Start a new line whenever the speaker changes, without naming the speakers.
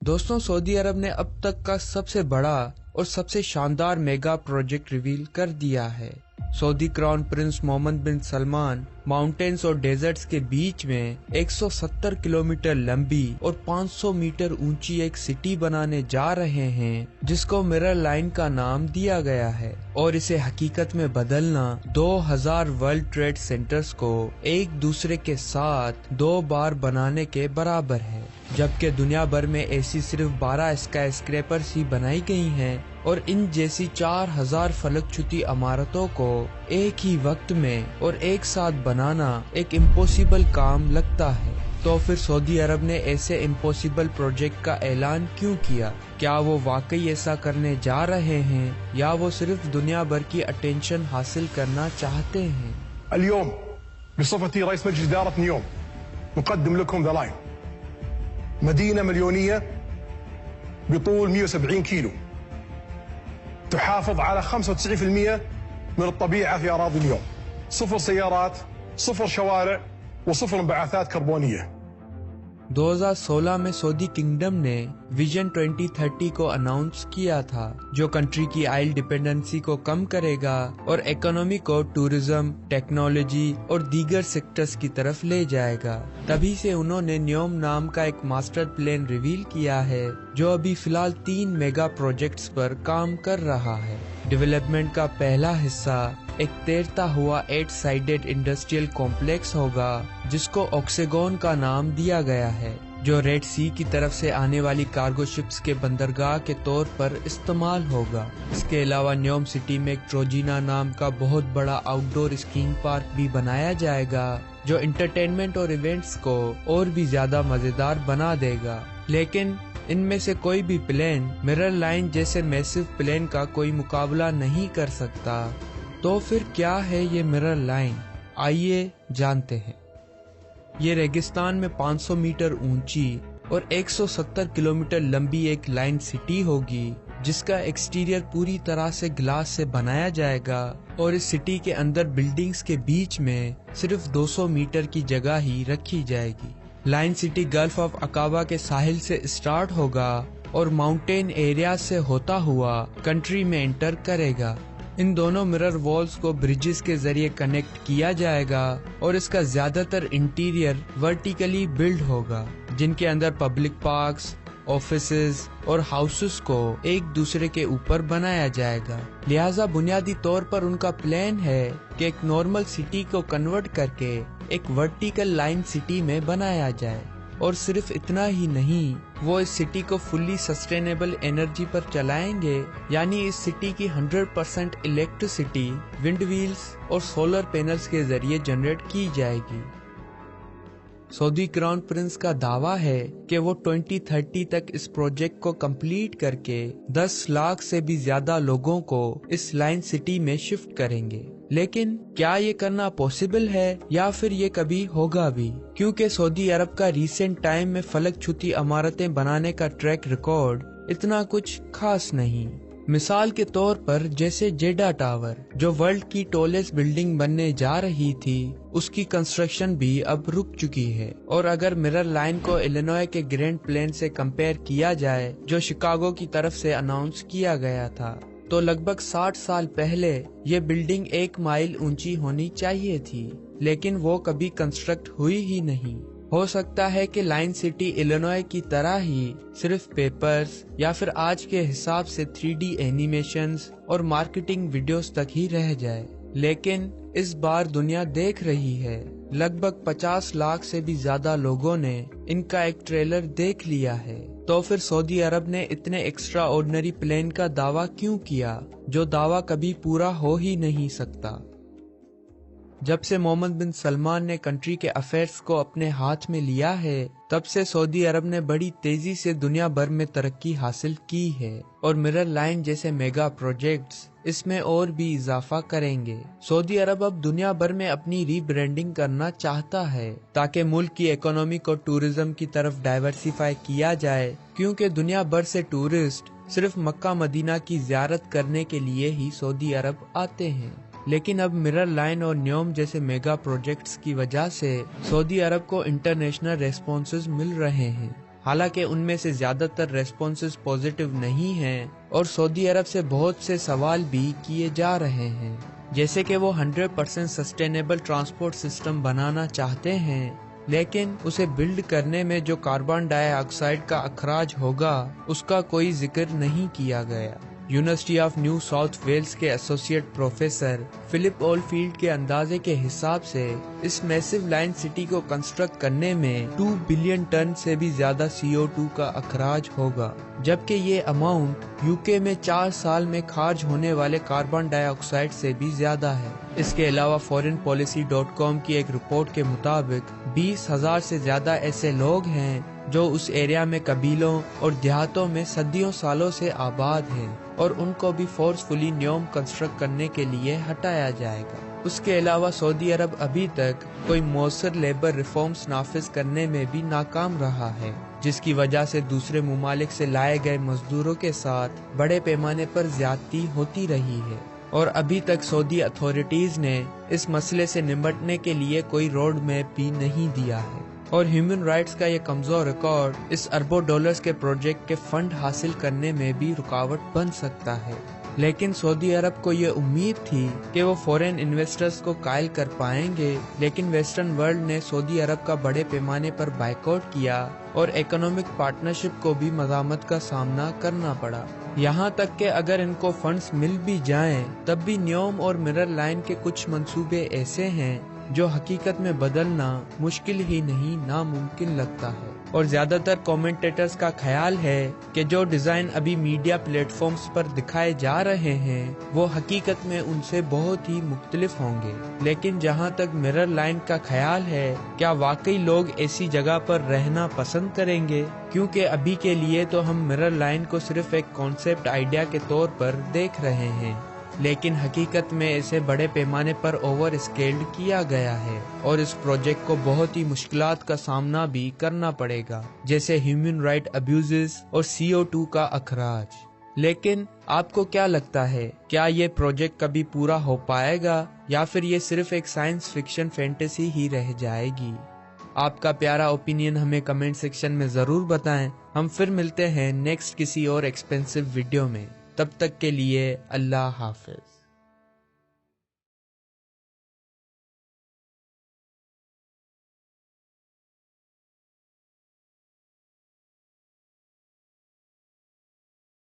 दोस्तों, सऊदी अरब ने अब तक का सबसे बड़ा और सबसे शानदार मेगा प्रोजेक्ट रिवील कर दिया है। सऊदी क्राउन प्रिंस मोहम्मद बिन सलमान माउंटेन्स और डेजर्ट्स के बीच में 170 किलोमीटर लंबी और 500 मीटर ऊंची एक सिटी बनाने जा रहे हैं, जिसको मिरर लाइन का नाम दिया गया है, और इसे हकीकत में बदलना 2000 वर्ल्ड ट्रेड सेंटर्स को एक दूसरे के साथ 2 बार बनाने के बराबर है। जबकि दुनिया भर में ऐसी सिर्फ 12 स्काई स्क्रैपर्स ही बनाई गई हैं, और इन जैसी 4000 फलकछुती इमारतों को एक ही वक्त में और एक साथ बनाना एक इम्पॉसिबल काम लगता है। तो फिर सऊदी अरब ने ऐसे इम्पॉसिबल प्रोजेक्ट का ऐलान क्यों किया? क्या वो वाकई ऐसा करने जा रहे हैं, या वो सिर्फ दुनिया भर की अटेंशन हासिल करना चाहते हैं?
اليوم بصفتي رئيس مجلس إدارة نيوم نقدم لكم ذا لاين، مدينة مليونية بطول 170 كيلو تحافظ على 95% من الطبيعة في أراضي اليوم، 0 سيارات، 0 شوارع، و0 انبعاثات كربونية।
2016 में सऊदी किंगडम ने विजन 2030 को अनाउंस किया था, जो कंट्री की ऑयल डिपेंडेंसी को कम करेगा और इकोनॉमी को टूरिज्म, टेक्नोलॉजी और दीगर सेक्टर्स की तरफ ले जाएगा। तभी से उन्होंने न्योम नाम का एक मास्टर प्लान रिवील किया है, जो अभी फिलहाल 3 मेगा प्रोजेक्ट्स पर काम कर रहा है। डेवलपमेंट का पहला हिस्सा एक तैरता हुआ 8 साइडेड इंडस्ट्रियल कॉम्प्लेक्स होगा, जिसको ऑक्सेगोन का नाम दिया गया है, जो रेड सी की तरफ से आने वाली कार्गो शिप्स के बंदरगाह के तौर पर इस्तेमाल होगा। इसके अलावा न्योम सिटी में एक ट्रोजिना नाम का बहुत बड़ा आउटडोर स्कीइंग पार्क भी बनाया जाएगा, जो इंटरटेनमेंट और इवेंट्स को और भी ज्यादा मजेदार बना देगा। लेकिन इनमें से कोई भी प्लेन मिरर लाइन जैसे मैसिव प्लेन का कोई मुकाबला नहीं कर सकता। तो फिर क्या है ये मिरर लाइन? आइए जानते हैं। ये रेगिस्तान में 500 मीटर ऊंची और 170 किलोमीटर लंबी एक लाइन सिटी होगी, जिसका एक्सटीरियर पूरी तरह से ग्लास से बनाया जाएगा, और इस सिटी के अंदर बिल्डिंग्स के बीच में सिर्फ 200 मीटर की जगह ही रखी जाएगी। Line city gulf of Aqaba के साहिल से स्टार्ट होगा और माउंटेन एरिया से होता हुआ कंट्री में एंटर करेगा। इन दोनों मिरर वॉल्स को ब्रिजेस के जरिए कनेक्ट किया जाएगा, और इसका ज्यादातर इंटीरियर वर्टिकली बिल्ड होगा, जिनके अंदर पब्लिक पार्क्स, ऑफिसेज और हाउसेस को एक दूसरे के ऊपर बनाया जाएगा। लिहाजा बुनियादी तौर पर उनका प्लान है कि एक नॉर्मल सिटी को कन्वर्ट करके एक वर्टिकल लाइन सिटी में बनाया जाए। और सिर्फ इतना ही नहीं, वो इस सिटी को फुल्ली सस्टेनेबल एनर्जी पर चलाएंगे, यानी इस सिटी की 100% इलेक्ट्रिसिटी विंड व्हील्स और सोलर पैनल्स के जरिए जनरेट की जाएगी। सऊदी क्राउन प्रिंस का दावा है कि वो 2030 तक इस प्रोजेक्ट को कंप्लीट करके 10 लाख से भी ज्यादा लोगों को इस लाइन सिटी में शिफ्ट करेंगे। लेकिन क्या ये करना पॉसिबल है, या फिर ये कभी होगा भी? क्योंकि सऊदी अरब का रीसेंट टाइम में फलक छुती इमारतें बनाने का ट्रैक रिकॉर्ड इतना कुछ खास नहीं। मिसाल के तौर पर जैसे जेडा टावर, जो वर्ल्ड की टॉलेस्ट बिल्डिंग बनने जा रही थी, उसकी कंस्ट्रक्शन भी अब रुक चुकी है। और अगर मिरर लाइन को इलिनॉय के ग्रैंड प्लेन से कंपेयर किया जाए, जो शिकागो की तरफ से अनाउंस किया गया था, तो लगभग 60 साल पहले ये बिल्डिंग 1 माइल ऊंची होनी चाहिए थी, लेकिन वो कभी कंस्ट्रक्ट हुई ही नहीं। हो सकता है कि लाइन सिटी इलिनॉय की तरह ही सिर्फ पेपर्स या फिर आज के हिसाब से 3D एनिमेशंस और मार्केटिंग वीडियोस तक ही रह जाए। लेकिन इस बार दुनिया देख रही है। लगभग 50 लाख से भी ज्यादा लोगों ने इनका एक ट्रेलर देख लिया है। तो फिर सऊदी अरब ने इतने एक्स्ट्रा ऑर्डिनरी प्लान का दावा क्यों किया, जो दावा कभी पूरा हो ही नहीं सकता? जब से मोहम्मद बिन सलमान ने कंट्री के अफेयर्स को अपने हाथ में लिया है, तब से सऊदी अरब ने बड़ी तेजी से दुनिया भर में तरक्की हासिल की है, और मिरर लाइन जैसे मेगा प्रोजेक्ट्स इसमें और भी इजाफा करेंगे। सऊदी अरब अब दुनिया भर में अपनी रीब्रांडिंग करना चाहता है, ताकि मुल्क की इकोनॉमी को टूरिज्म की तरफ डाइवर्सिफाई किया जाए, क्योंकि दुनिया भर से टूरिस्ट सिर्फ मक्का मदीना की ज़ियारत करने के लिए ही सऊदी अरब आते हैं। लेकिन अब मिरर लाइन और न्योम जैसे मेगा प्रोजेक्ट्स की वजह से सऊदी अरब को इंटरनेशनल रेस्पॉन्सेज मिल रहे हैं। حالانکہ ان میں سے زیادہ تر ریسپانسز پازیٹیو نہیں ہیں اور سعودی عرب سے بہت سے سوال بھی کیے جا رہے ہیں، جیسے کہ وہ 100% سسٹینیبل ٹرانسپورٹ سسٹم بنانا چاہتے ہیں، لیکن اسے بلڈ کرنے میں جو کاربن ڈائی آکسائیڈ کا اخراج ہوگا اس کا کوئی ذکر نہیں کیا گیا۔ University of New South Wales کے associate professor Philip Oldfield کے اندازے کے حساب سے اس میسو لائن سٹی کو کنسٹرکٹ کرنے میں 2 بلین ٹن سے بھی زیادہ CO2 کا اخراج ہوگا، جبکہ یہ اماؤنٹ UK میں 4 سال میں خارج ہونے والے کاربن ڈائی آکسائیڈ سے بھی زیادہ ہے۔ اس کے علاوہ foreignpolicy.com کی ایک رپورٹ کے مطابق 20,000 سے زیادہ ایسے لوگ ہیں جو اس ایریا میں قبیلوں اور دیہاتوں میں صدیوں سالوں سے آباد ہیں، اور ان کو بھی فورسفلی نیوم کنسٹرکٹ کرنے کے لیے ہٹایا جائے گا۔ اس کے علاوہ سعودی عرب ابھی تک کوئی مؤثر لیبر ریفارمز نافذ کرنے میں بھی ناکام رہا ہے، جس کی وجہ سے دوسرے ممالک سے لائے گئے مزدوروں کے ساتھ بڑے پیمانے پر زیادتی ہوتی رہی ہے، اور ابھی تک سعودی اتھارٹیز نے اس مسئلے سے نمٹنے کے لیے کوئی روڈ میپ بھی نہیں دیا ہے، اور ہیومن رائٹس کا یہ کمزور ریکارڈ اس اربوں ڈالرز کے پروجیکٹ کے فنڈ حاصل کرنے میں بھی رکاوٹ بن سکتا ہے۔ لیکن سعودی عرب کو یہ امید تھی کہ وہ فورین انویسٹرز کو قائل کر پائیں گے، لیکن ویسٹرن ورلڈ نے سعودی عرب کا بڑے پیمانے پر بائیکاٹ کیا اور اکنامک پارٹنرشپ کو بھی مزاحمت کا سامنا کرنا پڑا، یہاں تک کہ اگر ان کو فنڈز مل بھی جائیں تب بھی نیوم اور مرر لائن کے کچھ منصوبے ایسے ہیں جو حقیقت میں بدلنا مشکل ہی نہیں ناممکن لگتا ہے، اور زیادہ تر کومنٹیٹرز کا خیال ہے کہ جو ڈیزائن ابھی میڈیا پلیٹ فارمز پر دکھائے جا رہے ہیں وہ حقیقت میں ان سے بہت ہی مختلف ہوں گے۔ لیکن جہاں تک مرر لائن کا خیال ہے، کیا واقعی لوگ ایسی جگہ پر رہنا پسند کریں گے؟ کیونکہ ابھی کے لیے تو ہم مرر لائن کو صرف ایک کانسیپٹ آئیڈیا کے طور پر دیکھ رہے ہیں، لیکن حقیقت میں اسے بڑے پیمانے پر اوور اسکیلڈ کیا گیا ہے، اور اس پروجیکٹ کو بہت ہی مشکلات کا سامنا بھی کرنا پڑے گا، جیسے ہیومن رائٹ ابیوزز اور CO2 کا اخراج۔ لیکن آپ کو کیا لگتا ہے، کیا یہ پروجیکٹ کبھی پورا ہو پائے گا یا پھر یہ صرف ایک سائنس فکشن فینٹیسی ہی رہ جائے گی؟ آپ کا پیارا اوپینین ہمیں کمنٹ سیکشن میں ضرور بتائیں۔ ہم پھر ملتے ہیں نیکسٹ کسی اور ایکسپینسو ویڈیو میں، تب تک کے لیے اللہ حافظ۔